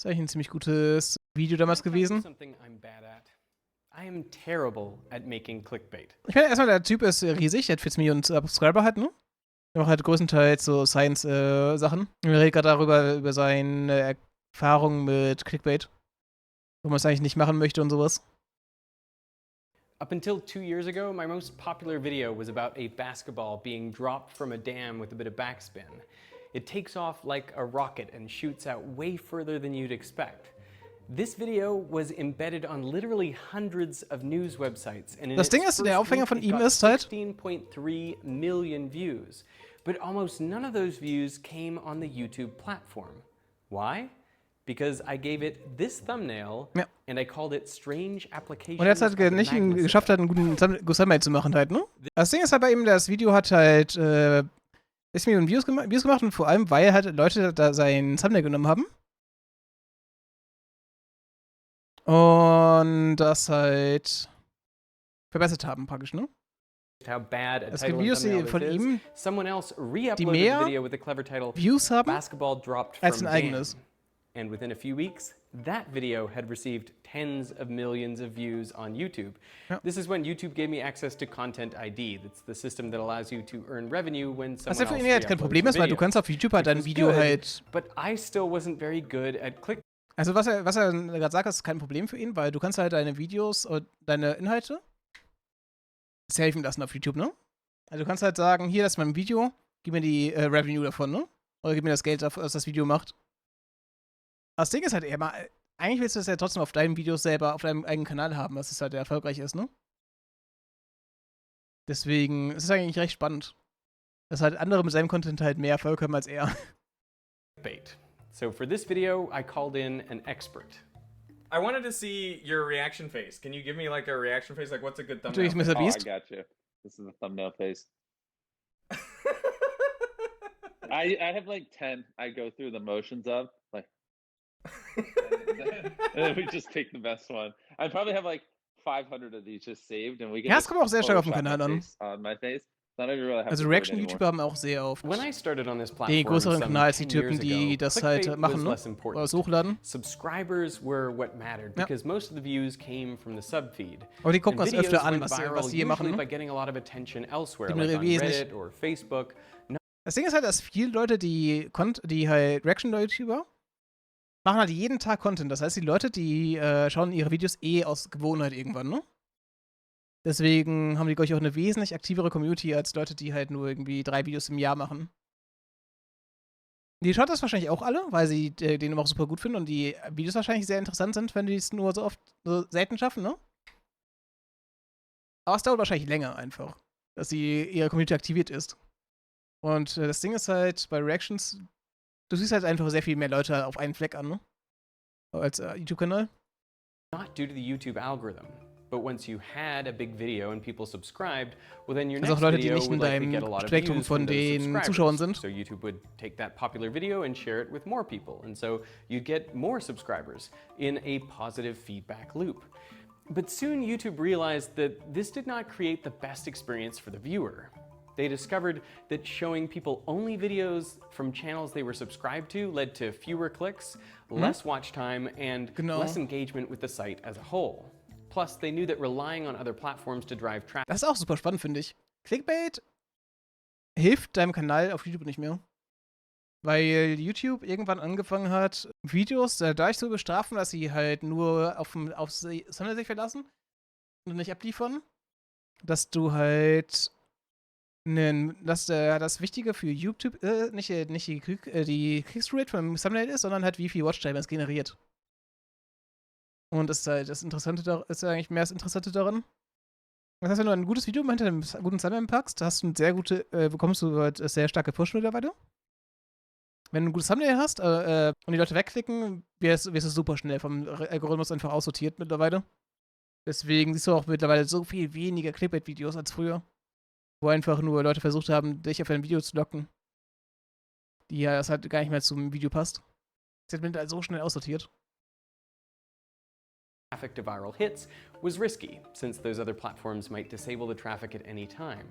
Ist eigentlich ein ziemlich gutes Video damals gewesen. I am terrible at making clickbait. Ich meine, erstmal, der Typ ist riesig, der hat 14 Millionen Subscriber halt, ne? Der macht halt größtenteils so Science-Sachen. Wir reden gerade darüber, über seine Erfahrungen mit Clickbait. Wo man es eigentlich nicht machen möchte und sowas. Up until 2 years ago, my most popular video was about a basketball being dropped from a dam with a bit of backspin. It takes off like a rocket and shoots out way further than you'd expect. This video was embedded on literally hundreds of news websites. And das Ding ist, der Aufhänger von ihm ist halt 16.3 million views. But almost none of those views came on the YouTube platform. Why? Because I gave it this thumbnail and I called it strange applications. Und er hat halt nicht geschafft, halt einen guten Thumbnail zu machen halt, ne? Das Ding ist halt bei ihm, das Video hat halt 6 Millionen Views gemacht und vor allem, weil halt Leute da sein Thumbnail genommen haben. Und das halt verbessert haben, praktisch, ne? Es gibt Videos von ihm, die mehr Views haben als ein eigenes. And within a few weeks, that video had received tens of millions of views on YouTube. This is when YouTube gave me access to Content ID. That's the system that allows you to earn revenue when someone else für ihn halt kein Problem ist, weil du kannst auf YouTube halt dein Video halt. But I still wasn't very good at click. Also was er gerade sagt, ist kein Problem für ihn, weil du kannst halt deine Videos und deine Inhalte safen lassen auf YouTube, ne? Also du kannst halt sagen, hier, das ist mein Video, gib mir die Revenue davon, ne? Oder gib mir das Geld dafür, was das Video macht. Das Ding ist halt eher mal, eigentlich willst du das ja trotzdem auf deinen Videos selber, auf deinem eigenen Kanal haben, was es halt erfolgreich ist, ne? Deswegen ist es eigentlich recht spannend, dass halt andere mit seinem Content halt mehr Erfolg haben als er. So for this video, I called in an expert. I wanted to see your reaction face. Can you give me like a reaction face? Like, what's a good thumbnail? Natürlich, Mr. Beast. Oh, I got you. This is the thumbnail face. I have like 10 I go through the motions of, like, and then we just pick the best one. I probably have like 500 of these just saved, and we can. Ja, es kommt auch sehr stark auf den Kanal an. My face. Really also Reaction-YouTuber haben auch sehr oft die größeren Kanal als die Typen, die das halt machen, ne? Oder das hochladen. Subscribers were what mattered because most of the views came from the subfeed. Aber die gucken das öfter an, was die hier machen. By getting a lot of attention elsewhere, like on Reddit or Facebook. Das Ding ist halt, dass viele Leute, die halt Reaction-YouTuber machen halt jeden Tag Content. Das heißt, die Leute, die schauen ihre Videos aus Gewohnheit irgendwann, ne? Deswegen haben die, glaube ich, auch eine wesentlich aktivere Community als Leute, die halt nur irgendwie 3 Videos im Jahr machen. Die schaut das wahrscheinlich auch alle, weil sie den immer auch super gut finden und die Videos wahrscheinlich sehr interessant sind, wenn die es nur so selten schaffen, ne? Aber es dauert wahrscheinlich länger einfach, dass ihre Community aktiviert ist. Und das Ding ist halt, bei Reactions, du siehst halt einfach sehr viel mehr Leute auf einen Fleck an, ne? Als YouTube-Kanal. Not due to the YouTube algorithm. But once you had a big video and people subscribed, well then your next auch Leute, die video nicht in would likely deinem get a lot of Spektrum views von from those den subscribers. Zuschauern sind. So YouTube would take that popular video and share it with more people. And so you'd get more subscribers in a positive feedback loop. But soon YouTube realized that this did not create the best experience for the viewer. They discovered that showing people only videos from channels they were subscribed to led to fewer clicks, less watch time, and less engagement with the site as a whole. Plus, they knew that relying on other platforms to drive traffic. Das ist auch super spannend, finde ich. Clickbait hilft deinem Kanal auf YouTube nicht mehr. Weil YouTube irgendwann angefangen hat, Videos dadurch zu bestrafen, dass sie halt nur aufs Thumbnail sich verlassen und nicht abliefern. Dass du halt das Wichtige für YouTube nicht die Click-Rate vom Thumbnail ist, sondern halt wie viel Watchtime es generiert. Und das ist halt das Interessante ist eigentlich mehr das Interessante daran. Das heißt, wenn du ein gutes Video hinter einem guten Thumbnail packst, hast du bekommst du halt sehr starke Push mittlerweile. Wenn du ein gutes Thumbnail hast und die Leute wegklicken, wirst du super schnell vom Algorithmus einfach aussortiert mittlerweile. Deswegen siehst du auch mittlerweile so viel weniger Clickbait-Videos als früher. Wo einfach nur Leute versucht haben, dich auf ein Video zu locken. Die das halt gar nicht mehr zum Video passt. Das wird halt so schnell aussortiert. Traffic to viral hits was risky, since those other platforms might disable the traffic at any time.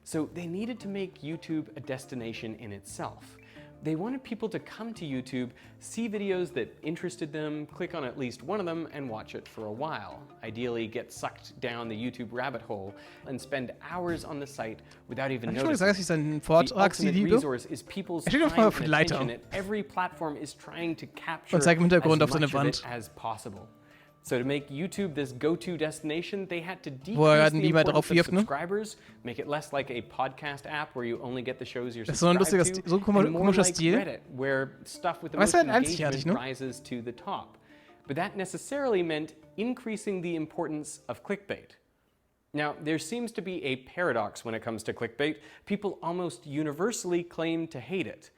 So they needed to make YouTube a destination in itself. They wanted people to come to YouTube, see videos that interested them, click on at least one of them, and watch it for a while. Ideally, get sucked down the YouTube rabbit hole and spend hours on the site without even Hab ich schon noticing. gesagt, dass ich seinen The Vortrag sie ultimate liebe? resource is people's Er steht auf time auf and der Leiter attention, and every platform is trying to capture und zeigt im as Hintergrund auf seine much of it Wand, as possible. So to make YouTube this go-to destination, they had to wo er decrease einen the Beamer importance drauf of wirft, ne? subscribers, make it less like a podcast app where you only get the shows you're Das ist so ein subscribed lustiger to, so ein and more komischer like Stil. Reddit, where stuff with the Aber es most ist halt einzigartig, engagement ne? rises to the top. But that necessarily meant increasing the importance of clickbait. Now, there seems to be a paradox when it comes to clickbait. People almost universally claim to hate it,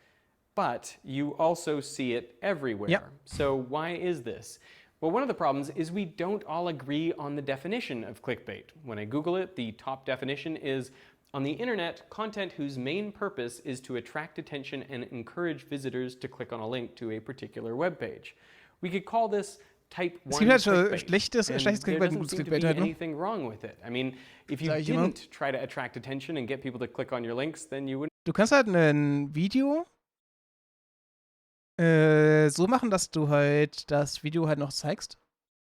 but you also see it everywhere. Yep. So why is this? Well, one of the problems is we don't all agree on the definition of clickbait. When I Google it, the top definition is, on the internet, content whose main purpose is to attract attention and encourage visitors to click on a link to a particular web page. We could call this type 1 Es gibt halt schon clickbait. schlechtes And Clickbait there und doesn't gutes seem to Clickbait be halt, ne? anything wrong with it. I mean, if you Sag ich immer. didn't try to attract attention and get people to click on your links, then you wouldn't. Du kannst halt ein Video so machen, dass du halt das Video halt noch zeigst.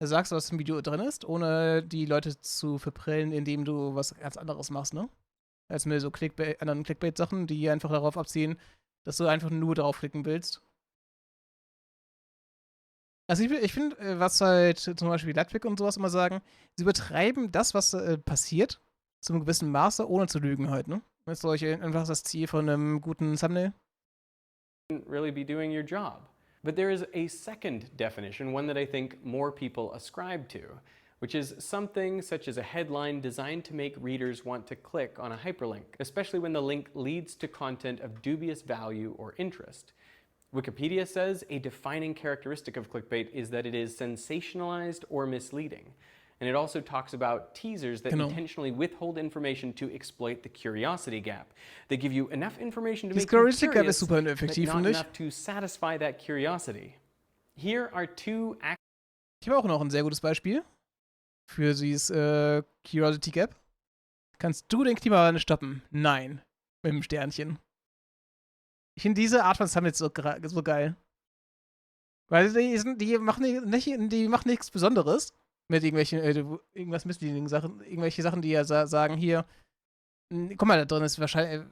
Du sagst, was im Video drin ist, ohne die Leute zu verprellen, indem du was ganz anderes machst, ne? Als mit so anderen Clickbait-Sachen, die einfach darauf abzielen, dass du einfach nur draufklicken willst. Also ich finde, was halt zum Beispiel Ludwig und sowas immer sagen, sie übertreiben das, was passiert, zu einem gewissen Maße, ohne zu lügen halt, ne? Das ist so einfach das Ziel von einem guten Thumbnail. really be doing your job. But there is a second definition, one that I think more people ascribe to, which is something such as a headline designed to make readers want to click on a hyperlink, especially when the link leads to content of dubious value or interest. Wikipedia says a defining characteristic of clickbait is that it is sensationalized or misleading. And it also talks about teasers that intentionally withhold information to exploit the curiosity gap. They give you enough information to Die make you Curiosity Gap ist curious, super but effektiv, not finde ich. enough to satisfy that curiosity. Here are two Ich habe auch noch ein sehr gutes Beispiel für dieses Curiosity Gap. Kannst du den Klimawandel stoppen? Nein. Mit dem Sternchen. Ich finde diese Art von Thumbnails so geil. Weil die machen nichts Besonderes mit irgendwelchen, irgendwas misleading Sachen, irgendwelche Sachen, die ja sagen, hier, guck mal, da drin ist wahrscheinlich,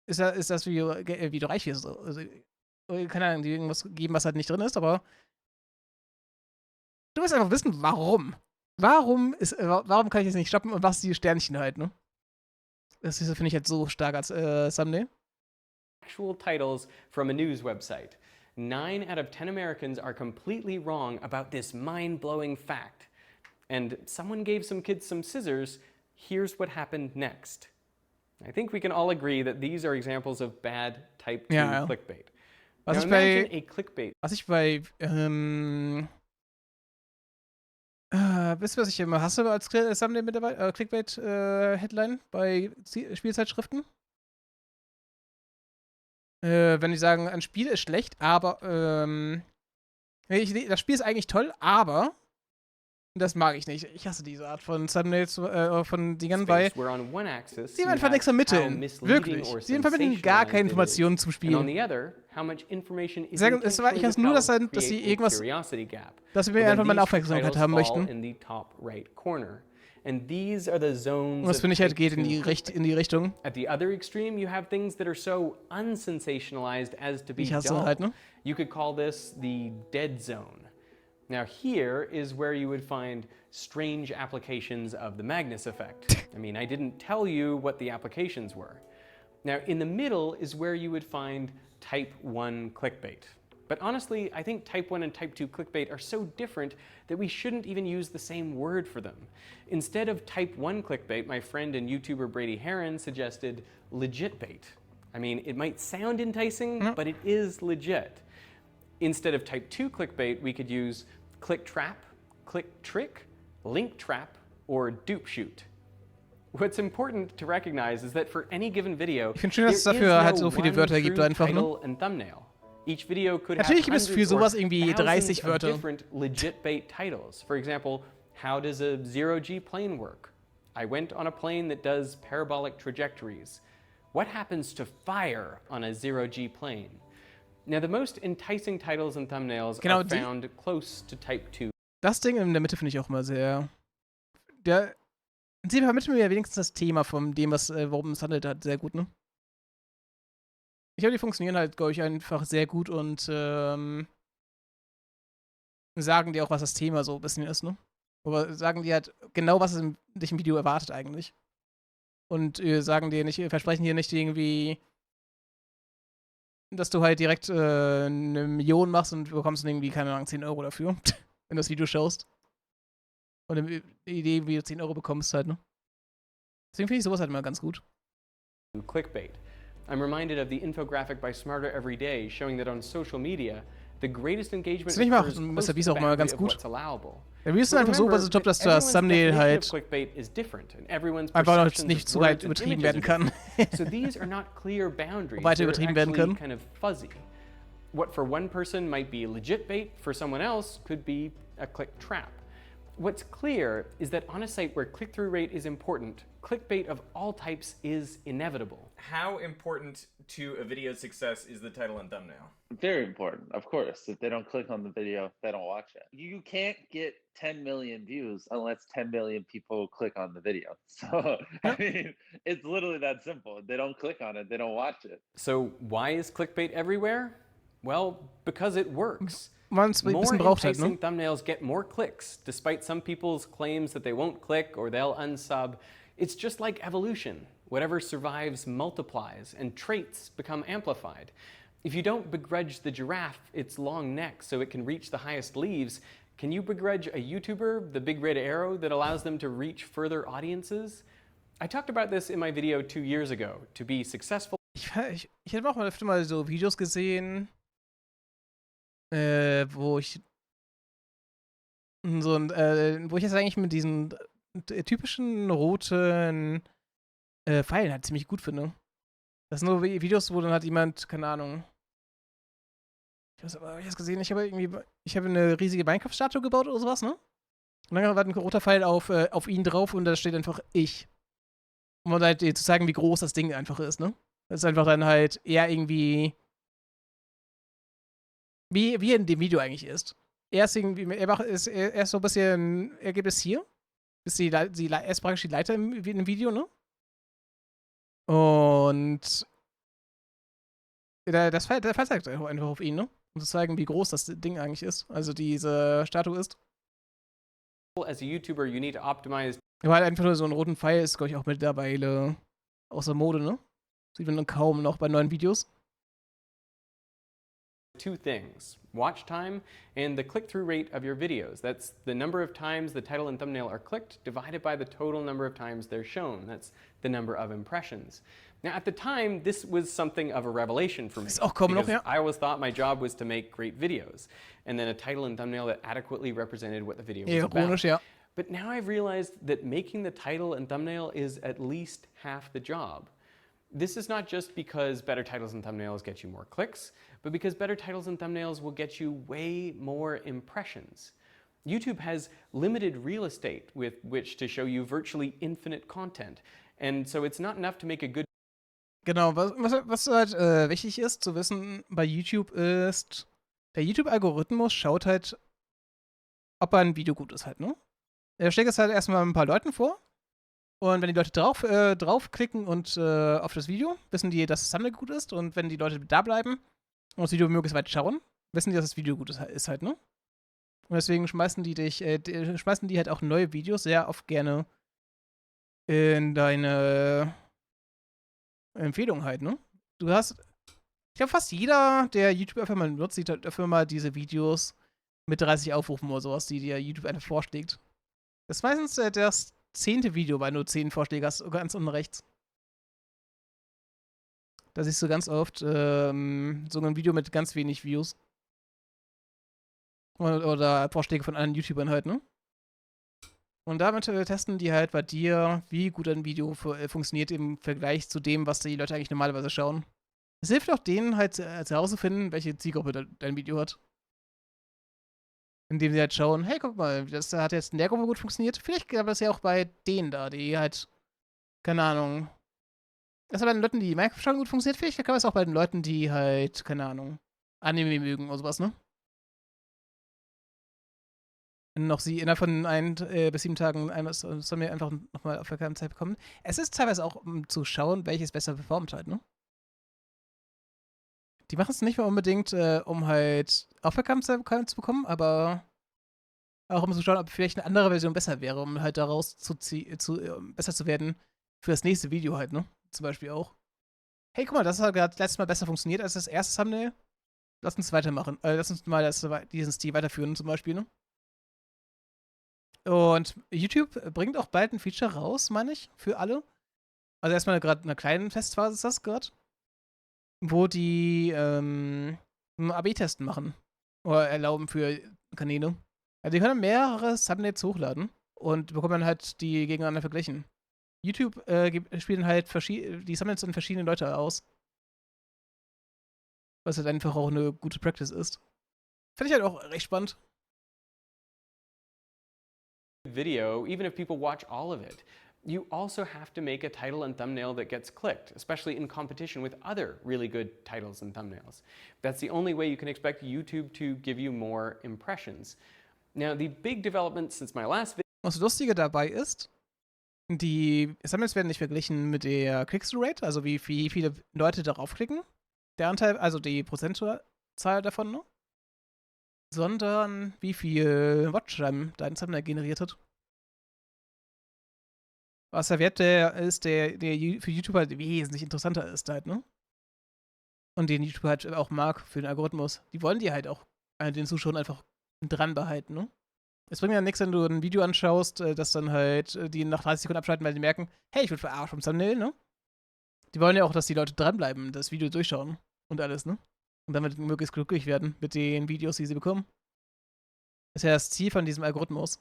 ist das, wie du reich wirst. Also, keine Ahnung, die irgendwas geben, was halt nicht drin ist, aber du willst einfach wissen, warum. Warum kann ich das nicht stoppen und was ist die Sternchen halt, ne? Das finde ich halt so stark als Thumbnail. actual titles from a news website. 9 out of 10 Americans are completely wrong about this mind-blowing fact. And someone gave some kids some scissors. Here's what happened next. I think we can all agree that these are examples of bad type 2 Ja. clickbait. Was Now ich imagine bei a clickbait. Wisst ihr, was ich immer hasse als Thumbnail mittlerweile? Clickbait-Headline bei Spielzeitschriften? Wenn die sagen, ein Spiel ist schlecht, aber das Spiel ist eigentlich toll, aber das mag ich nicht. Ich hasse diese Art von Thumbnails von Dingern, weil Space, where on one axis sie you einfach have nichts vermitteln. how misleading Wirklich. or Sie vermitteln gar keine sensationalized it Informationen zum is. And on Spiel. the other, how much information is Ich intentionally hasse nur, dass withheld to sie create a irgendwas, curiosity gap. dass wir Well, then einfach meine these Aufmerksamkeit titles haben fall möchten. in the top right corner. And these are the zones Und das of finde ich halt type geht in 2 die Richtung. At the other extreme, you have things that are so unsensationalized as to be Ich hasse dull. halt, ne? You could call this the dead zone. Now here is where you would find strange applications of the Magnus effect. I mean, I didn't tell you what the applications were. Now in the middle is where you would find type 1 clickbait. But honestly, I think type 1 and type 2 clickbait are so different that we shouldn't even use the same word for them. Instead of type 1 clickbait, my friend and YouTuber Brady Heron suggested legit bait. I mean, it might sound enticing, but it is legit. Instead of type 2 clickbait, we could use click trap, click trick, link trap, or dupe shoot. What's important to recognize is that for any given video, Ich finde schön, there dass es is dafür halt no so viele one Wörter gibt true einfach, ne? title and thumbnail. Each video could have Natürlich gibt es für hundreds or sowas irgendwie 30 thousands of Wörter. different legit bait titles. For example, how does a zero-G plane work? I went on a plane that does parabolic trajectories. What happens to fire on a zero-G plane? Now, the most enticing titles and thumbnails Genau, are found close to Type 2. Das Ding in der Mitte finde ich auch immer sehr. Sie vermitteln mir ja wenigstens das Thema von dem, worum es handelt hat, sehr gut, ne? Ich glaube, die funktionieren halt, glaube ich, einfach sehr gut und sagen dir auch, was das Thema so ein bisschen ist, ne? Aber sagen dir halt genau, was dich im Video erwartet eigentlich. Und sagen dir nicht, versprechen dir nicht irgendwie, dass du halt direkt 1 Million machst und bekommst dann irgendwie, keine Ahnung, 10 Euro dafür, wenn du das Video schaust. Und die Idee, wie du 10 Euro bekommst halt, ne? Deswegen finde ich sowas halt immer ganz gut. Clickbait. I'm reminded of the infographic by Smarter Every Day showing that on social media, the greatest engagement Das finde ich occurs mal close Mr. to Beast the auch mal boundary ganz of gut. what's allowable. Der Video ist einfach so Remember top, dass that das everyone's Thumbnail definition halt of Clickbait is different, and everyone's einfach noch perceptions nicht of zu words weit and übertrieben images werden are kann. different. So these are not clear boundaries. Weiter They're übertrieben werden actually können. kind of fuzzy. What for one person might be legit bait, for someone else could be a click trap. What's clear is that on a site where click-through rate is important, clickbait of all types is inevitable. How important to a video's success is the title and thumbnail? Very important, of course. If they don't click on the video, they don't watch it. You can't get 10 million views unless 10 million people click on the video. So, I mean, it's literally that simple. If they don't click on it, they don't watch it. So why is clickbait everywhere? Well, because it works. Man es ein More bisschen braucht halt, enticing ne? thumbnails get more clicks, despite some people's claims that they won't click or they'll unsub. It's just like evolution. Whatever survives multiplies, and traits become amplified. If you don't begrudge the giraffe its long neck so it can reach the highest leaves, can you begrudge a YouTuber the big red arrow that allows them to reach further audiences? I talked about this in my video 2 years ago. To be successful. Ich habe auch öfter mal so Videos gesehen, wo ich wo ich jetzt eigentlich mit diesen typischen roten Pfeilen halt ziemlich gut finde. Das sind so Videos, wo dann halt jemand, keine Ahnung. Ich weiß aber, habe ich das gesehen? Ich habe eine riesige Minecraft-Statue gebaut oder sowas, ne? Und dann war ein roter Pfeil auf ihn drauf und da steht einfach ich. Um halt dir zu zeigen, wie groß das Ding einfach ist, ne? Das ist einfach dann halt eher irgendwie wie er in dem Video eigentlich ist. Er ist irgendwie, er ist so ein bisschen, er gibt es hier. Er ist praktisch die Leiter im Video, ne? Und der Fall zeigt einfach auf ihn, ne? Um zu zeigen, wie groß das Ding eigentlich ist. Also diese Statue ist. As a YouTuber, you need to optimize. Aber halt einfach nur so einen roten Pfeil ist, glaube ich, auch mittlerweile außer Mode, ne? Sieht man dann kaum noch bei neuen Videos. 2 things: watch time and the click-through rate of your videos. That's the number of times the title and thumbnail are clicked divided by the total number of times they're shown. That's the number of impressions. Now, at the time, this was something of a revelation for me. Ist auch kaum noch, because ja. I always thought my job was to make great videos, and then a title and thumbnail that adequately represented what the video was about. Ironisch, ja. But now I've realized that making the title and thumbnail is at least half the job. This is not just because better titles and thumbnails get you more clicks, but because better titles and thumbnails will get you way more impressions. YouTube has limited real estate with which to show you virtually infinite content, and so it's not enough to make a good. Genau, was halt wichtig ist zu wissen bei YouTube ist, der YouTube-Algorithmus schaut halt, ob ein Video gut ist halt, ne? Er schlägt es halt erstmal ein paar Leuten vor. Und wenn die Leute draufklicken und auf das Video, wissen die, dass das Thumbnail gut ist. Und wenn die Leute da bleiben und das Video möglichst weit schauen, wissen die, dass das Video gut ist halt, ne? Und deswegen schmeißen die halt auch neue Videos sehr oft gerne in deine Empfehlung halt, ne? Ich glaube, fast jeder, der YouTube einfach mal nutzt, sieht halt einfach mal diese Videos mit 30 Aufrufen oder sowas, die dir YouTube einfach vorschlägt. Das ist meistens das 10. Video, weil du 10 Vorschläge hast, ganz unten rechts. Da siehst du ganz oft so ein Video mit ganz wenig Views. Oder Vorschläge von anderen YouTubern halt, ne? Und damit testen die halt bei dir, wie gut ein Video funktioniert im Vergleich zu dem, was die Leute eigentlich normalerweise schauen. Es hilft auch denen halt herauszufinden, welche Zielgruppe dein Video hat. Indem sie halt schauen, hey, guck mal, das hat jetzt in der Gruppe gut funktioniert. Vielleicht gab es ja auch bei denen da, die halt, keine Ahnung. Das hat bei den Leuten, die Minecraft schauen, gut funktioniert. Vielleicht gab es auch bei den Leuten, die halt, keine Ahnung, Anime mögen oder sowas, ne? Wenn noch sie innerhalb von 1 bis 7 Tagen soll mir einfach nochmal Aufmerksamkeit bekommen. Es ist teilweise auch, um zu schauen, welches besser performt halt, ne? Die machen es nicht mehr unbedingt, um halt Aufmerksamkeit zu bekommen, aber auch um zu schauen, ob vielleicht eine andere Version besser wäre, um halt daraus besser zu werden für das nächste Video halt, ne? Zum Beispiel auch. Hey, guck mal, das hat gerade letztes Mal besser funktioniert als das erste Thumbnail. Lass uns weitermachen. Lass uns mal diesen Stil weiterführen, zum Beispiel, ne? Und YouTube bringt auch bald ein Feature raus, meine ich, für alle. Also erstmal gerade in einer kleinen Testphase ist das gerade. Wo die einen AB-Test machen. Oder erlauben für Kanäle. Also die können mehrere Thumbnails hochladen und bekommen dann halt die gegeneinander verglichen. YouTube spielen halt die Thumbnails an verschiedene Leute aus. Was halt einfach auch eine gute Practice ist. Finde ich halt auch recht spannend. Video, even if people watch all of it. You also have to make a title and thumbnail that gets clicked, especially in competition with other really good titles and thumbnails. That's the only way you can expect YouTube to give you more impressions. Now, the big development since my last video. Was Lustige dabei ist, die Thumbnails werden nicht verglichen mit der Click-Through-Rate, also wie viele Leute darauf klicken. Der Anteil, also die Prozentzahl davon, ne? Sondern wie viel Watchtime dein Thumbnail generiert hat. Was der Wert ist, der für YouTube halt wesentlich interessanter ist halt, ne? Und den YouTube halt auch mag für den Algorithmus. Die wollen die halt auch den Zuschauern einfach dran behalten, ne? Es bringt ja nichts, wenn du ein Video anschaust, dass dann halt die nach 30 Sekunden abschalten, weil die merken, hey, ich wurde verarscht vom Thumbnail, ne? Die wollen ja auch, dass die Leute dranbleiben, das Video durchschauen und alles, ne? Und damit möglichst glücklich werden mit den Videos, die sie bekommen. Das ist ja das Ziel von diesem Algorithmus.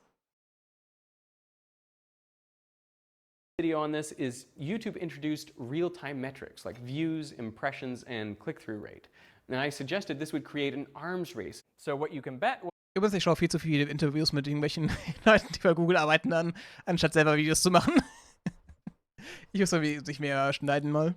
Video on this is YouTube introduced real-time metrics like views, impressions, and click-through rate. And I suggested this would create an arms race. So what you can bet. Übrigens, ich schaue viel zu viele Interviews mit irgendwelchen Leuten, die bei Google arbeiten, an, anstatt selber Videos zu machen. Ich muss nicht mehr schneiden mal.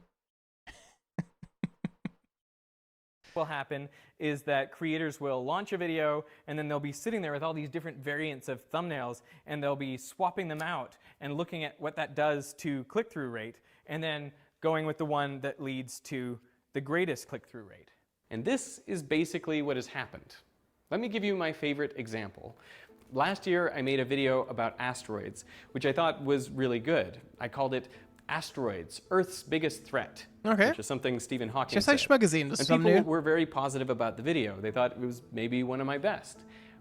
Will happen is that creators will launch a video and then they'll be sitting there with all these different variants of thumbnails and they'll be swapping them out and looking at what that does to click-through rate and then going with the one that leads to the greatest click-through rate. And this is basically what has happened. Let me give you my favorite example. Last year, I made a video about asteroids, which I thought was really good. I called it Asteroids, Earth's Biggest Threat, Okay. which is something Stephen Hawking Das habe ich said. schon mal gesehen, das And people Thumbnail. were very positive about the video. They thought it was maybe one of my best.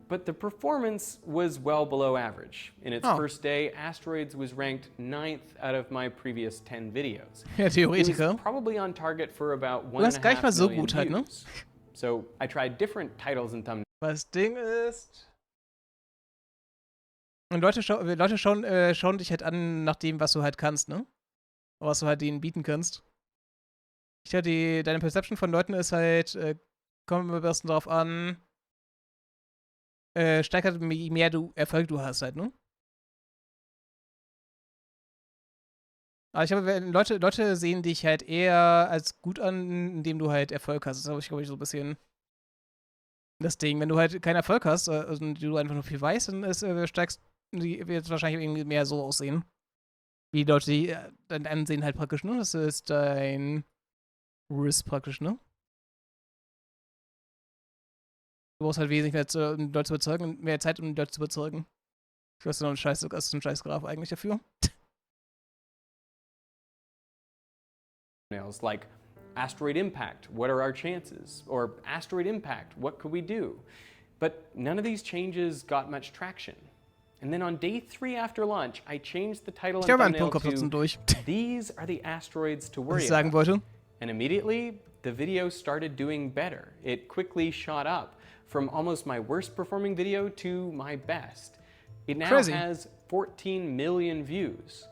But the performance was well below average. In its Oh. first day, Asteroids was ranked 9th out of my previous 10 videos. Ja, It Theoretiker. was probably on target for about Du hast gar nicht mal 1.5 so million gut halt, ne? views. So I tried different titles and thumbnails. Das Ding ist. Und Leute schauen dich halt an nach dem, was du halt kannst, ne? Was du halt denen bieten kannst. Deine Perception von Leuten ist halt, kommt am besten drauf an, steigert, je mehr Erfolg du hast halt, ne? Aber ich glaube, Leute sehen dich halt eher als gut an, indem du halt Erfolg hast. Das ist, glaube ich, so ein bisschen das Ding. Wenn du halt keinen Erfolg hast und du einfach nur viel weißt, dann wird es wahrscheinlich irgendwie mehr so aussehen. Wie die Leute, die dein Ansehen halt praktisch, ne? Das ist dein Risk praktisch, ne? Du brauchst halt wesentlich mehr, um Leute zu überzeugen und mehr Zeit, um die Leute zu überzeugen. Ich weiß noch ein scheiß Graph eigentlich dafür. Like asteroid impact, what are our chances? Or asteroid impact, what could we do? But none of these changes got much traction. And then on day 3 after launch, I changed the title and Ich habe einen thumbnail Punkt trotzdem to durch, These are the asteroids to was worry ich sagen about. wollte. And immediately, the video started doing better. It quickly shot up from almost my worst performing video to my best. It now Crazy. has 14 million views.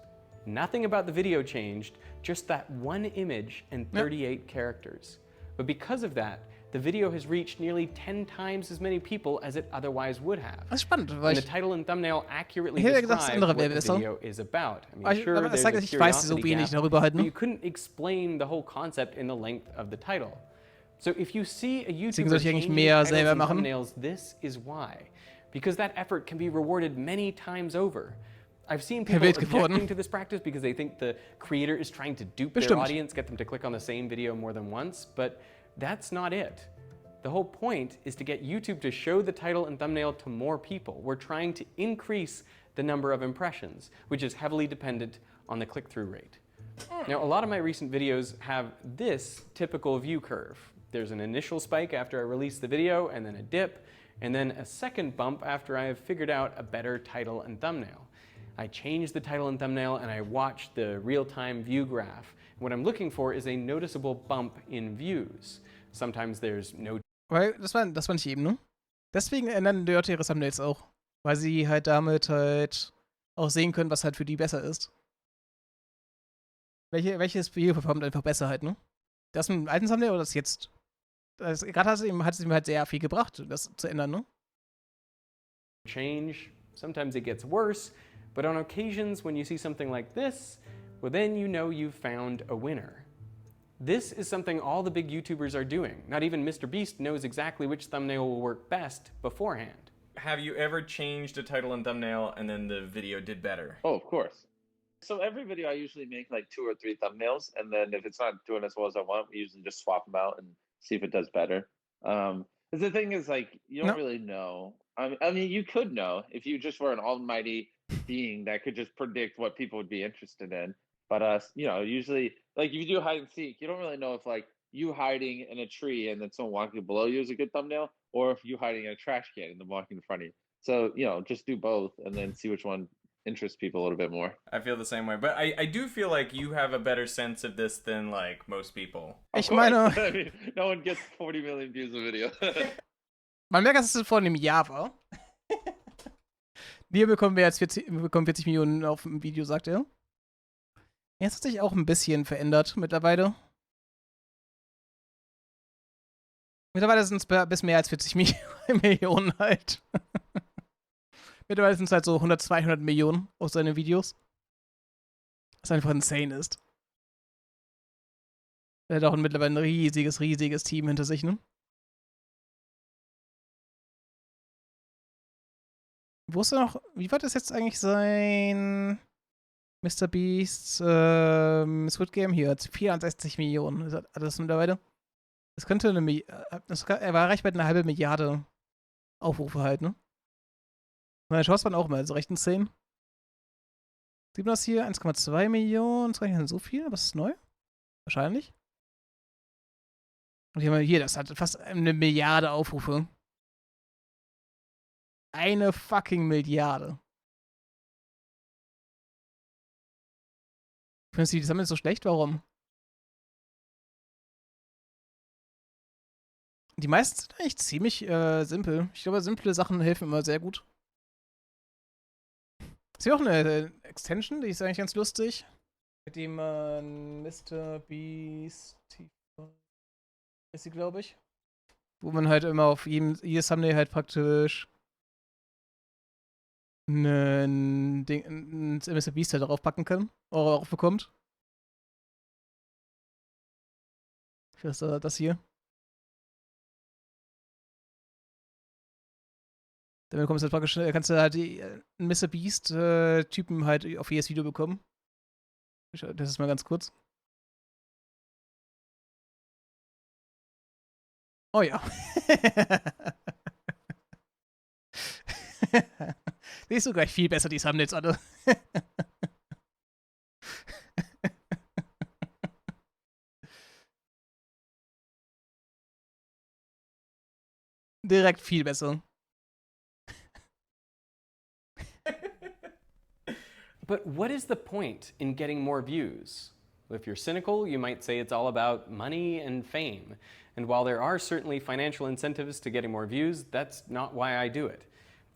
Nothing about the video changed, just that one image and 38 characters. But because of that, the video has reached nearly 10 times as many people as it otherwise would have. Das ist spannend, weil And the ich title and thumbnail accurately Ich hätte gedacht, das describe andere what wäre the besser. video is about. I mean, Aber sure, das there's zeigt, a ich weiß so curiosity wenig gap, darüber halt, but you ne? couldn't explain the whole concept in the length of the title. So if you see a Deswegen YouTuber sollte ich eigentlich changing mehr titles selber and machen. thumbnails, this is why. Because that effort can be rewarded many times over. I've seen people Wild geworden. objecting to this practice because they think the creator is trying to dupe their Bestimmt. audience, get them to click on the same video more than once, but that's not it. The whole point is to get YouTube to show the title and thumbnail to more people. We're trying to increase the number of impressions, which is heavily dependent on the click-through rate. Now, a lot of my recent videos have this typical view curve. There's an initial spike after I release the video, and then a dip, and then a second bump after I have figured out a better title and thumbnail. I change the title and thumbnail, and I watch the real-time view graph. What I'm looking for is a noticeable bump in views. Sometimes there's no. Weil, das war nicht eben, ne? Deswegen ändern die Leute ihre Thumbnails auch. Weil sie halt damit halt auch sehen können, was halt für die besser ist. Welches Video performt einfach besser halt, ne? Das mit dem alten Thumbnail oder das jetzt? Gerade hat es ihm halt sehr viel gebracht, das zu ändern, ne? Change. Sometimes it gets worse, but on occasions when you see something like this, well then you know you've found a winner. This is something all the big YouTubers are doing. Not even Mr. Beast knows exactly which thumbnail will work best beforehand. Have you ever changed a title and thumbnail and then the video did better? Oh, of course. So every video I usually make like 2 or 3 thumbnails, and then if it's not doing as well as I want, we usually just swap them out and see if it does better. 'Cause the thing is, like, you don't really know. I mean, you could know if you just were an almighty being that could just predict what people would be interested in. But you know, usually, like if you do hide and seek, you don't really know if like you hiding in a tree and then someone walking below you is a good thumbnail, or if you hiding in a trash can and then walking in front of you. So, you know, just do both and then see which one interests people a little bit more. I feel the same way, but I do feel like you have a better sense of this than like most people. Of Ich course. meine, I mean, no one gets 40 million views a video. man merkt, dass es vor einem Jahr war. Wir bekommen 40 Millionen auf dem Video, sagt er. Jetzt hat sich auch ein bisschen verändert mittlerweile. Mittlerweile sind es bis mehr als 40 Millionen halt. Mittlerweile sind es halt so 100, 200 Millionen auf seine Videos. Was einfach insane ist. Er hat auch mittlerweile ein riesiges Team hinter sich, ne? Wo ist er noch? Wie war das jetzt eigentlich sein Mr. Beast Squid Game? Hier, 64 Millionen. Hat das mittlerweile? Das könnte er war erreicht bei einer halben Milliarde Aufrufe halt, ne? Meine Shows waren auch mal so recht insane. Sieht man das hier? 1,2 Millionen. Das reicht nicht so viel. Was ist neu? Wahrscheinlich. Und hier, das hat fast 1 Milliarde Aufrufe. 1 fucking Milliarde. Findest du die Thumbnails so schlecht? Warum? Die meisten sind eigentlich ziemlich simpel. Ich glaube, simple Sachen helfen immer sehr gut. Ist hier auch eine Extension, die ist eigentlich ganz lustig. Mit dem man Mr. Beast ist sie, glaube ich. Wo man halt immer auf jedes Thumbnail halt praktisch ein Mr. Beast halt darauf packen kann. Oder darauf bekommt. Ich weiß das hier. Damit kommst du halt praktisch, kannst du halt einen Mr. Beast-Typen halt auf jedes Video bekommen. Das ist mal ganz kurz. Oh ja. Die ist sogar viel besser, die Thumbnails alle. Direkt viel besser. But what is the point in getting more views? If you're cynical, you might say it's all about money and fame. And while there are certainly financial incentives to getting more views, that's not why I do it.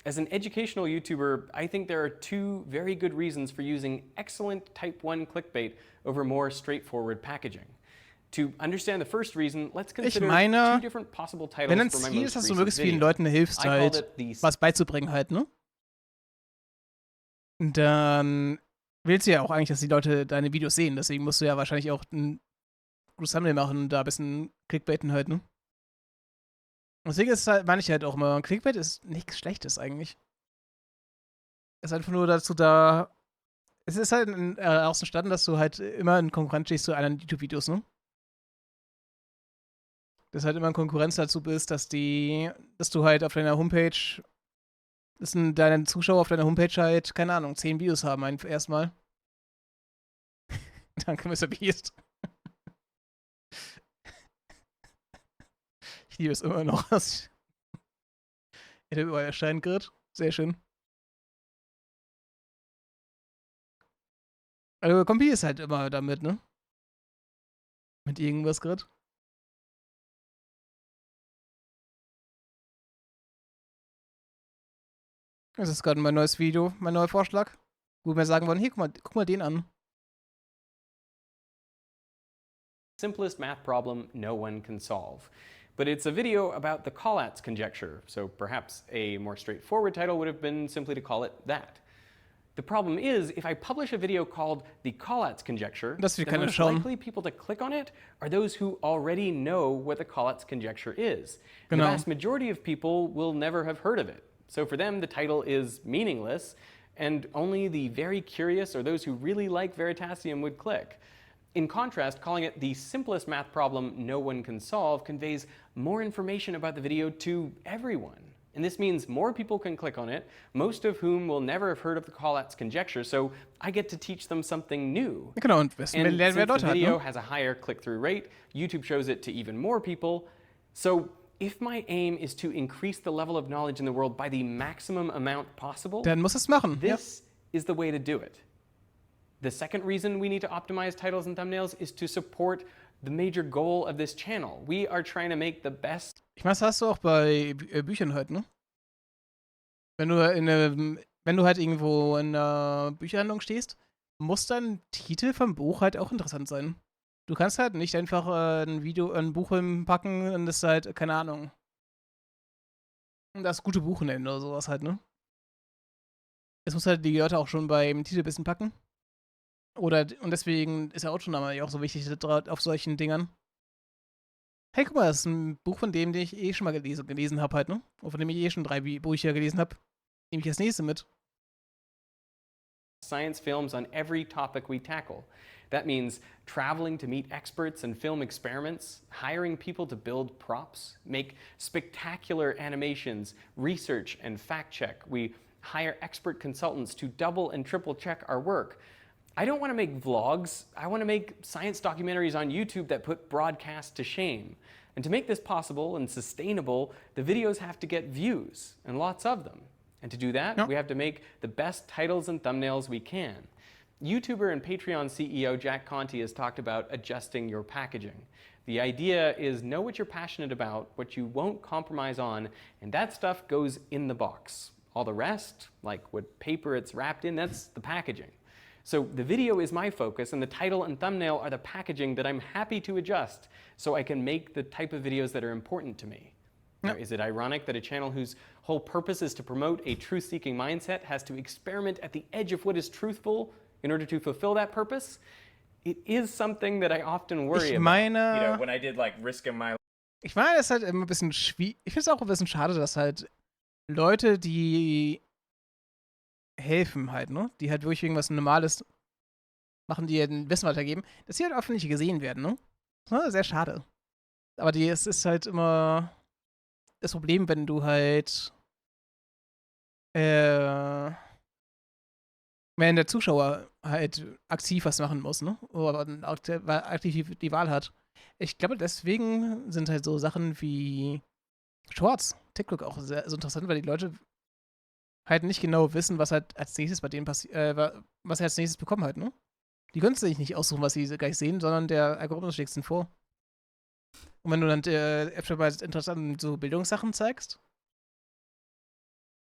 As an educational YouTuber, I think there are 2 very good reasons for using excellent Type 1 clickbait over more straightforward packaging. To understand the first reason, let's consider 2 different possible titles wenn dein for my Ziel most ist, dass du recent möglichst vielen video. Leuten hilfst, I called halt it the was beizubringen halt, ne? Dann willst du ja auch eigentlich, dass die Leute deine Videos sehen. Deswegen musst du ja wahrscheinlich auch ein gutes Thumbnail machen und da ein bisschen Clickbaiten halt, ne? Deswegen ist halt, meine ich halt auch immer, Clickbait ist nichts Schlechtes eigentlich. Es ist einfach nur dazu da. Es ist halt auch entstanden, dass du halt immer in Konkurrenz stehst zu anderen YouTube-Videos, ne? Dass halt immer in Konkurrenz dazu bist, dass du halt auf deiner Homepage, dass deine Zuschauer auf deiner Homepage halt, keine Ahnung, 10 Videos haben erstmal. Danke, Mr. Beast. Ich liebe es immer noch. Der überall erscheint wird. Sehr schön. Also Kompi ist halt immer damit, ne? Mit irgendwas gerade. Das ist gerade mein neues Video, mein neuer Vorschlag. Wo wir sagen wollen, hier, guck mal den an. Simplest math problem no one can solve. But it's a video about the Collatz conjecture, so perhaps a more straightforward title would have been simply to call it that. The problem is, if I publish a video called the Collatz conjecture, the most likely people to click on it are those who already know what the Collatz conjecture is. The vast majority of people will never have heard of it. So for them, the title is meaningless, and only the very curious or those who really like Veritasium would click. In contrast, calling it the simplest math problem no one can solve conveys more information about the video to everyone. And this means more people can click on it, most of whom will never have heard of the Collatz conjecture, so I get to teach them something new. Genau, und since the video has a higher click-through rate, YouTube shows it to even more people. So if my aim is to increase the level of knowledge in the world by the maximum amount possible, dann muss es machen. This is the way to do it. The second reason we need to optimize titles and thumbnails is to support the major goal of this channel. We are trying to make the best. Ich meine, das hast du auch bei Büchern halt, ne? Wenn du halt irgendwo in einer Bücherhandlung stehst, muss dein Titel vom Buch halt auch interessant sein. Du kannst halt nicht einfach ein Buch packen und das halt, keine Ahnung, das gute Buch nennen oder sowas halt, ne? Es muss halt die Leute auch schon beim Titel ein bisschen packen. Und deswegen ist ja Autorename ja auch so wichtig auf solchen Dingern. Hey, guck mal, das ist ein Buch, von dem ich eh schon mal gelesen habe halt, ne? Und von dem ich eh schon 3 Bücher gelesen habe. Nehme ich das nächste mit. Science films on every topic we tackle. That means traveling to meet experts and film experiments, hiring people to build props, make spectacular animations, research and fact check. We hire expert consultants to double and triple check our work. I don't want to make vlogs. I want to make science documentaries on YouTube that put broadcast to shame. And to make this possible and sustainable, the videos have to get views, and lots of them. And to do that, we have to make the best titles and thumbnails we can. YouTuber and Patreon CEO Jack Conte has talked about adjusting your packaging. The idea is know what you're passionate about, what you won't compromise on, and that stuff goes in the box. All the rest, like what paper it's wrapped in, that's the packaging. So the video is my focus, and the title and thumbnail are the packaging that I'm happy to adjust so I can make the type of videos that are important to me. Now, is it ironic that a channel whose whole purpose is to promote a truth-seeking mindset has to experiment at the edge of what is truthful in order to fulfill that purpose? It is something that I often worry about. You know, when I did like risking my. Ich meine, das ist halt immer ein bisschen schwierig. Ich finde es auch ein bisschen schade, dass halt Leute, die helfen halt, ne? Die halt wirklich irgendwas Normales machen, die ein Wissen weitergeben, dass sie halt öffentlich gesehen werden, ne? Das ist sehr schade. Aber es ist halt immer das Problem, wenn du halt wenn der Zuschauer halt aktiv was machen muss, ne? Oder aktiv die Wahl hat. Ich glaube, deswegen sind halt so Sachen wie Shorts, TikTok auch sehr so interessant, weil die Leute halt nicht genau wissen, was halt als nächstes bei denen passiert, was sie als nächstes bekommen halt, ne? Die können sich nicht aussuchen, was sie gleich sehen, sondern der Algorithmus schlägt es ihnen vor. Und wenn du dann öfter mal interessante so Bildungssachen zeigst,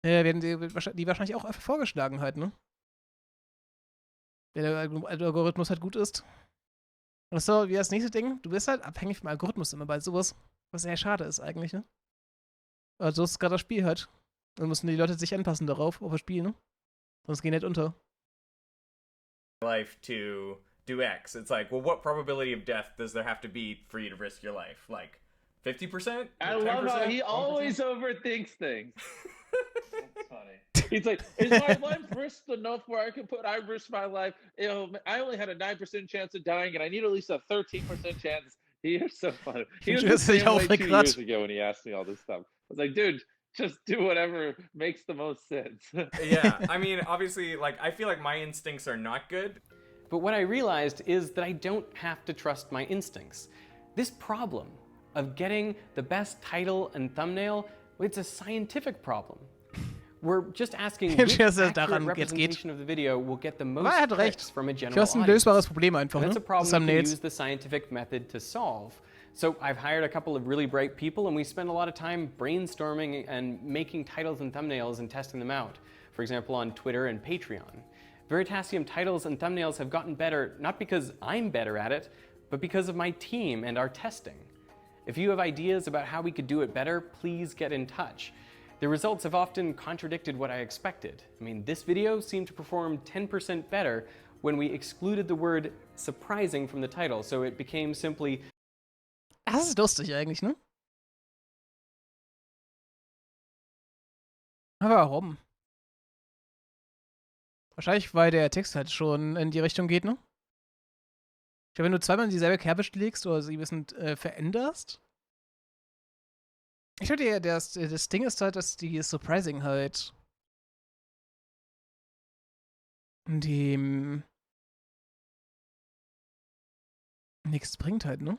werden die wahrscheinlich auch öfter vorgeschlagen halt, ne? Wenn der Algorithmus halt gut ist. Und das ist so wie das nächste Ding, du bist halt abhängig vom Algorithmus immer bei sowas, was sehr schade ist eigentlich, ne? Also so ist gerade das Spiel halt. Dann müssen die Leute sich anpassen darauf, auf das Spiel, ne? Sonst gehen nicht unter. Life to do X. It's like, well, what probability of death does there have to be for you to risk your life? Like 50%? I love how 10%? he 1%? always overthinks things. That's funny. He's like, is my life risked enough where I risk my life? You know, I only had a 9% chance of dying, and I need at least a 13% chance. He is so funny. He was the same way 2 years ago when he asked me all this stuff. I was like, dude, just do whatever makes the most sense. Yeah, I mean, obviously, like, I feel like my instincts are not good. But what I realized is that I don't have to trust my instincts. This problem of getting the best title and thumbnail, it's a scientific problem. We're just asking which accurate representation of the video will get the most clicks from a general ein lösbares Problem einfach, audience. ne? That's a problem we can use the scientific method to solve. So I've hired a couple of really bright people, and we spend a lot of time brainstorming and making titles and thumbnails and testing them out. For example, on Twitter and Patreon. Veritasium titles and thumbnails have gotten better, not because I'm better at it, but because of my team and our testing. If you have ideas about how we could do it better, please get in touch. The results have often contradicted what I expected. I mean, this video seemed to perform 10% better when we excluded the word surprising from the title, so it became simply... Das ist lustig eigentlich, ne? Aber warum? Wahrscheinlich, weil der Text halt schon in die Richtung geht, ne? Ich glaube, wenn du zweimal in dieselbe Kerbe schlägst oder sie ein bisschen veränderst. Ich glaube, das Ding ist halt, dass die Surprising halt dem nichts bringt halt, ne?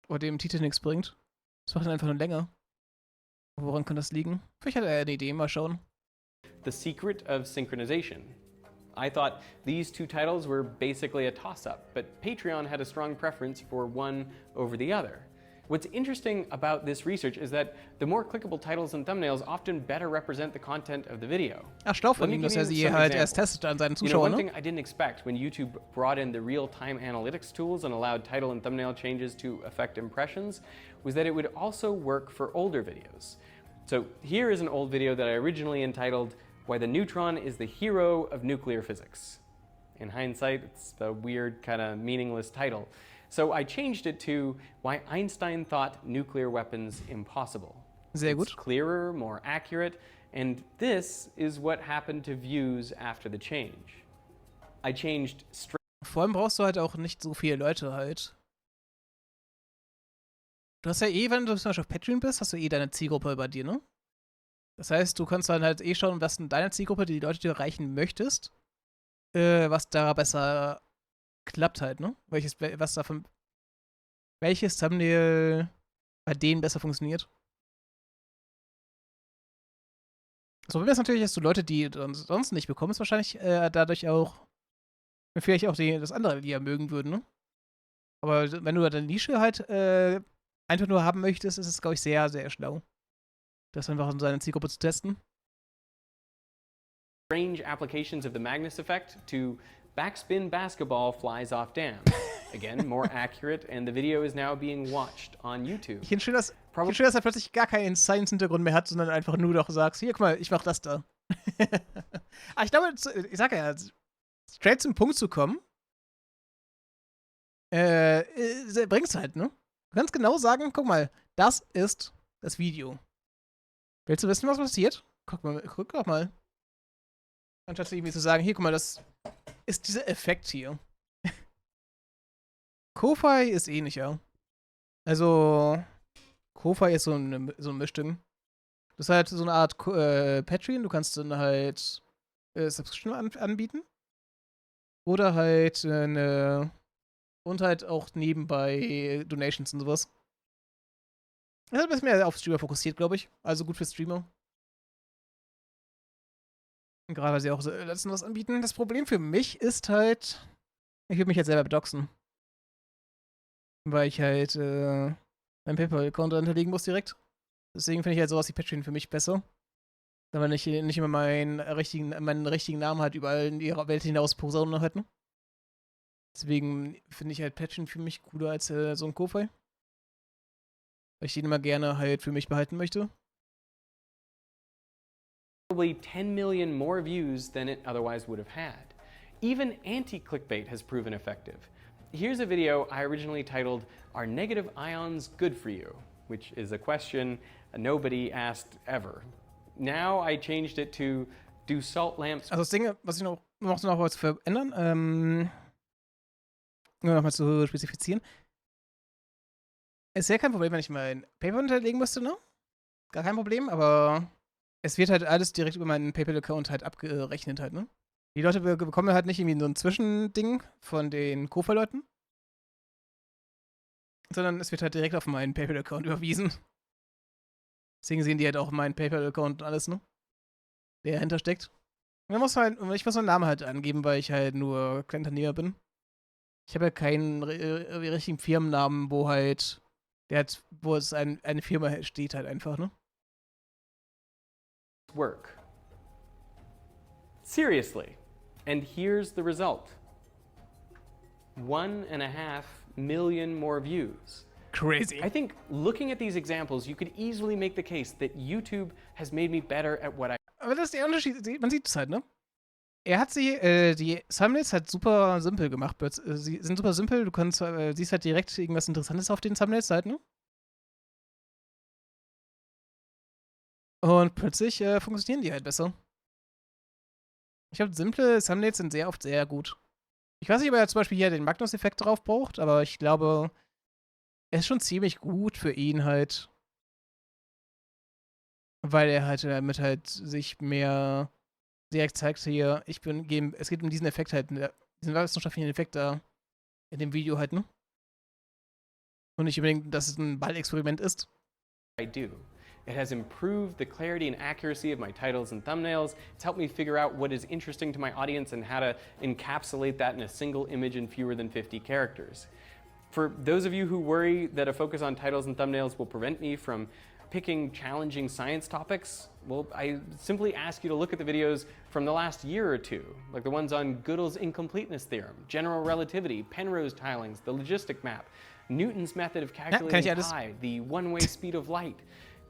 Oder dem Titel nichts bringt. Das macht dann einfach nur länger. Woran kann das liegen? Vielleicht hat er eine Idee, mal schauen. The secret of synchronization. I thought these two titles were basically a toss-up, but Patreon had a strong preference for one over the other. What's interesting about this research is that the more clickable titles and thumbnails often better represent the content of the video. Ach, schlau von ihm, dass sie halt erst testet an seinen Zuschauern, one thing I didn't expect when YouTube brought in the real-time analytics tools and allowed title and thumbnail changes to affect impressions was that it would also work for older videos. So here is an old video that I originally entitled Why the Neutron is the Hero of Nuclear Physics. In hindsight, it's a weird, kind of meaningless title. So I changed it to Why Einstein Thought Nuclear Weapons Impossible. Sehr gut. It's clearer, more accurate, and this is what happened to views after the change. I changed straight. Vor allem brauchst du halt auch nicht so viele Leute halt. Du hast ja wenn du zum Beispiel auf Patreon bist, hast du deine Zielgruppe bei dir, ne? Das heißt, du kannst dann halt schauen, was in deiner Zielgruppe, die Leute, die du erreichen möchtest, was da besser klappt halt, ne? Welches Thumbnail bei denen besser funktioniert. Das Problem ist natürlich, dass du Leute, die du sonst nicht bekommst, wahrscheinlich dadurch auch vielleicht auch das andere Lieder mögen würden, ne? Aber wenn du deine Nische halt einfach nur haben möchtest, ist es, glaube ich, sehr, sehr schlau. Das einfach in seiner Zielgruppe zu testen. Strange applications of the Magnus effect to backspin basketball flies off dam. Again, more accurate, and the video is now being watched on YouTube. Ich finde schön, dass er plötzlich gar keinen Science-Hintergrund mehr hat, sondern einfach nur doch sagst, hier, guck mal, ich mach das da. Aber ich glaube, ich sag ja, straight zum Punkt zu kommen, bringt's halt, ne? Du kannst genau sagen, guck mal, das ist das Video. Willst du wissen, was passiert? Guck doch mal. Anstatt irgendwie zu sagen, hier, guck mal, das ist dieser Effekt hier. Ko-Fi ist ähnlicher. Also, Ko-Fi ist so ein Mischding. Das ist halt so eine Art Patreon. Du kannst dann halt Subscription anbieten. Oder halt und halt auch nebenbei Donations und sowas. Das ist ein bisschen mehr auf Streamer fokussiert, glaube ich. Also gut für Streamer. Gerade weil sie auch letztens was anbieten. Das Problem für mich ist halt, ich würde mich jetzt selber bedoxen. Weil ich halt mein PayPal-Konto hinterlegen muss direkt. Deswegen finde ich halt sowas wie Patreon für mich besser. Damit ich nicht immer meinen richtigen Namen halt überall in ihrer Welt hinaus posaunen halt, ne? Deswegen finde ich halt Patreon für mich cooler als so ein Ko-Fi. Weil ich den immer gerne halt für mich behalten möchte. Probably 10 million more views than it otherwise would have had. Even anti-clickbait has proven effective. Here's a video I originally titled, "Are negative ions good for you?" which is a question nobody asked ever. Now I changed it to, "Do salt lamps..." Also das Ding, was ich noch was verändern, nur nochmal zu spezifizieren. Es wäre kein Problem, wenn ich mein PayPal hinterlegen müsste, ne? Gar kein Problem, aber es wird halt alles direkt über meinen PayPal-Account halt abgerechnet halt, ne? Die Leute bekommen halt nicht irgendwie so ein Zwischending von den Kofa-Leuten, sondern es wird halt direkt auf meinen PayPal-Account überwiesen. Deswegen sehen die halt auch meinen PayPal-Account und alles, ne? Der dahinter steckt. Und ich muss meinen Namen halt angeben, weil ich halt nur Kleinunternehmer bin. Ich habe ja keinen richtigen Firmennamen, wo es eine Firma steht halt einfach, ne? Work. Seriously. And here's the result. 1.5 million more views. Crazy. I think looking at these examples, you could easily make the case that YouTube has made me better at what I... Aber das ist der Unterschied, man sieht es halt, ne? Er hat die Thumbnails halt super simpel gemacht. Sie sind super simpel, du kannst, siehst halt direkt irgendwas Interessantes auf den Thumbnails halt, ne? Und plötzlich funktionieren die halt besser. Ich glaube, simple Thumbnails sind sehr oft sehr gut. Ich weiß nicht, ob er zum Beispiel hier den Magnus-Effekt drauf braucht, aber ich glaube, er ist schon ziemlich gut für ihn halt. Weil er halt damit halt sich mehr direkt zeigt hier, es geht um diesen Effekt halt, diesen wissenschaftlichen Effekt da in dem Video halt, ne? Und nicht unbedingt, dass es ein Ballexperiment ist. I do. It has improved the clarity and accuracy of my titles and thumbnails. It's helped me figure out what is interesting to my audience and how to encapsulate that in a single image in fewer than 50 characters. For those of you who worry that a focus on titles and thumbnails will prevent me from picking challenging science topics, well, I simply ask you to look at the videos from the last year or two, like the ones on Gödel's incompleteness theorem, general relativity, Penrose tilings, the logistic map, Newton's method of calculating pi, the one-way speed of light.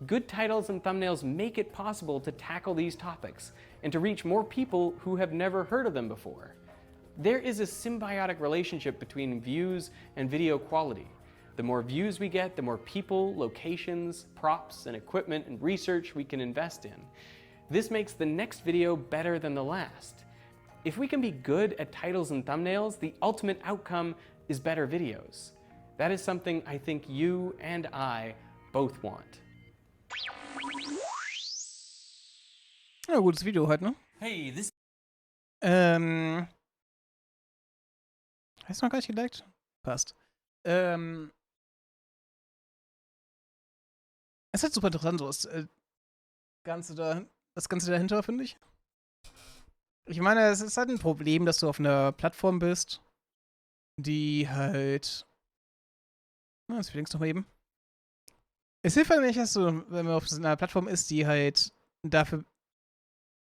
Good titles and thumbnails make it possible to tackle these topics and to reach more people who have never heard of them before. There is a symbiotic relationship between views and video quality. The more views we get, the more people, locations, props, and equipment and research we can invest in. This makes the next video better than the last. If we can be good at titles and thumbnails, the ultimate outcome is better videos. That is something I think you and I both want. Ja, gutes Video halt, ne? Hey, this... Hast du noch gar nicht geliked? Passt. Es ist halt super interessant, so das Ganze dahinter, finde ich. Ich meine, es ist halt ein Problem, dass du auf einer Plattform bist, die halt... Das verlinkst du noch mal eben. Es hilft halt nicht, dass du, wenn man auf einer Plattform ist, die halt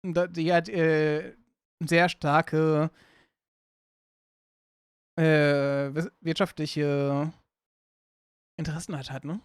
die halt sehr starke wirtschaftliche Interessen halt hat, ne?